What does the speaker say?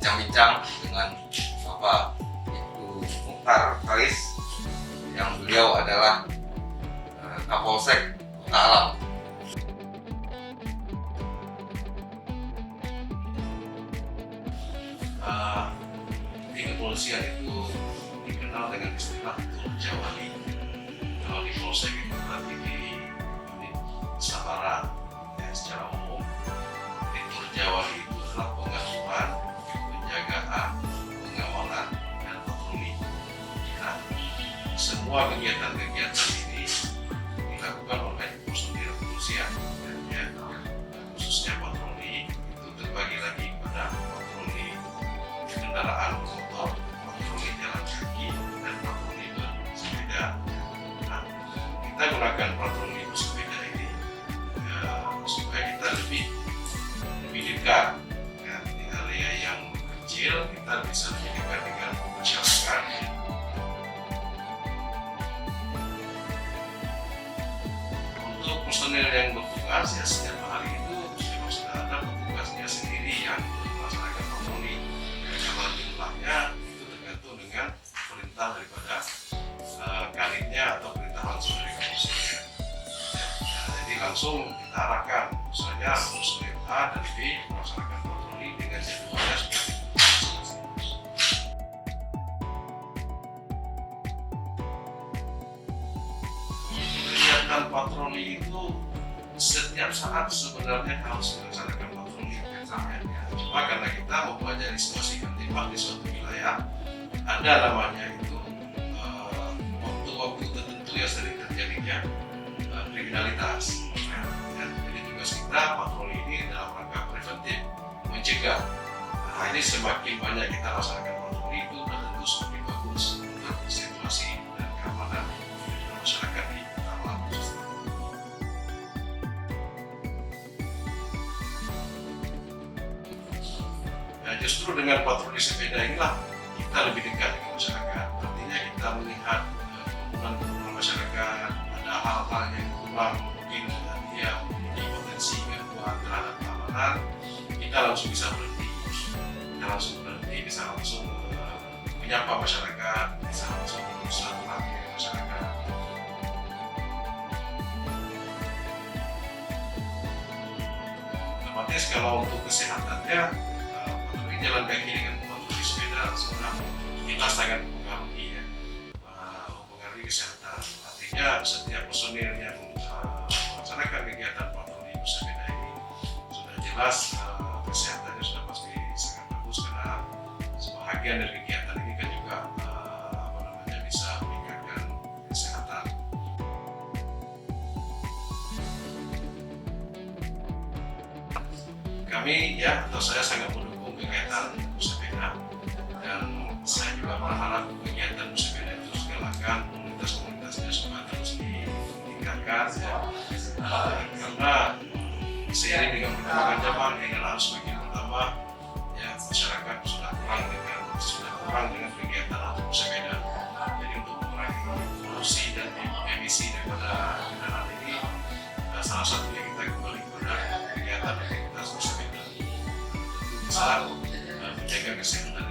berbincang-bincang dengan Bapak Ibtu Mukhtar Faris yang beliau adalah Kapolsek Kota Alam. Di kepolisian itu dikenal dengan istilah Turjawali. Kalau di Polsek itu berarti di unit sabara ya, secara umum. Di Turjawali itu adalah pengasuhan, penjagaan, pengawalan, dan patroli. Nah, semua kegiatan-kegiatan ini dilakukan oleh personil kepolisian, ya, khususnya patroli itu terbagi lagi pada patroli kendaraan motor, patroli jalan kaki, dan patroli bersepeda. Nah, kita gunakan patroli bersepeda ini supaya kita lebih dekat ya, di area yang kecil, kita bisa lebih dekat dengan masyarakat. Untuk personil yang bertugas ya setiap hari itu memang sudah ada petugasnya sendiri yang melaksanakan patroli. Kalau jumlahnya itu tergantung dengan perintah daripada kanitnya atau perintah langsung dari kepolisian. Ya, jadi langsung kita arahkan, misalnya personil A dan B melaksanakan patroli dengan jadwalnya seperti itu. Kegiatan patroli itu setiap saat sebenarnya harus dilaksanakan patroli ya. Cuma karena kita mempelajari situasi tertibak di suatu wilayah, ada namanya itu waktu-waktu tertentu yang sering terjadinya kriminalitas. Ya, jadi tugas kita patroli ini dalam rangka preventif, mencegah. Nah, ini semakin banyak kita laksanakan patroli itu tentu semakin bagus untuk situasi dan keamanan masyarakat di Kota Alam. Nah, justru dengan patroli sepeda inilah kita lebih dekat dengan masyarakat. Artinya kita melihat kebutuhan masyarakat, ada hal-hal yang kurang mungkin dia memiliki potensi gangguan terhadap keamanan, kita langsung bisa berhenti. Bisa langsung menyapa masyarakat, bisa langsung bersilaturahmi dengan masyarakat. Otomatis kalau untuk kesehatannya, patroli jalan kaki dengan patroli sepeda sebenarnya kita sangat mempengaruhi ya, mempengaruhi kesehatan. Artinya setiap personil yang melaksanakan kegiatan patroli bersepeda ini sudah jelas kesehatannya sudah pasti sangat bagus, karena sebahagian dari kegiatan ini kan juga bisa meningkatkan kesehatan. Kami ya, atau saya sangat mendukung kegiatan bersepeda, dan saya juga berharap kegiatan bersepeda itu segalakan komunitas-komunitasnya supaya terus ditingkatkan ya. Karena seiring dengan perkembangan zaman ini harus semakin bertambah ya, masyarakat sudah kurang dengan kegiatan untuk bersepeda. Jadi untuk mengurangi polusi dan emisi daripada kendaraan ini, salah satunya kita kembali kepada kegiatan aktivitas bersepeda. Tentu bisa menjaga kesehatan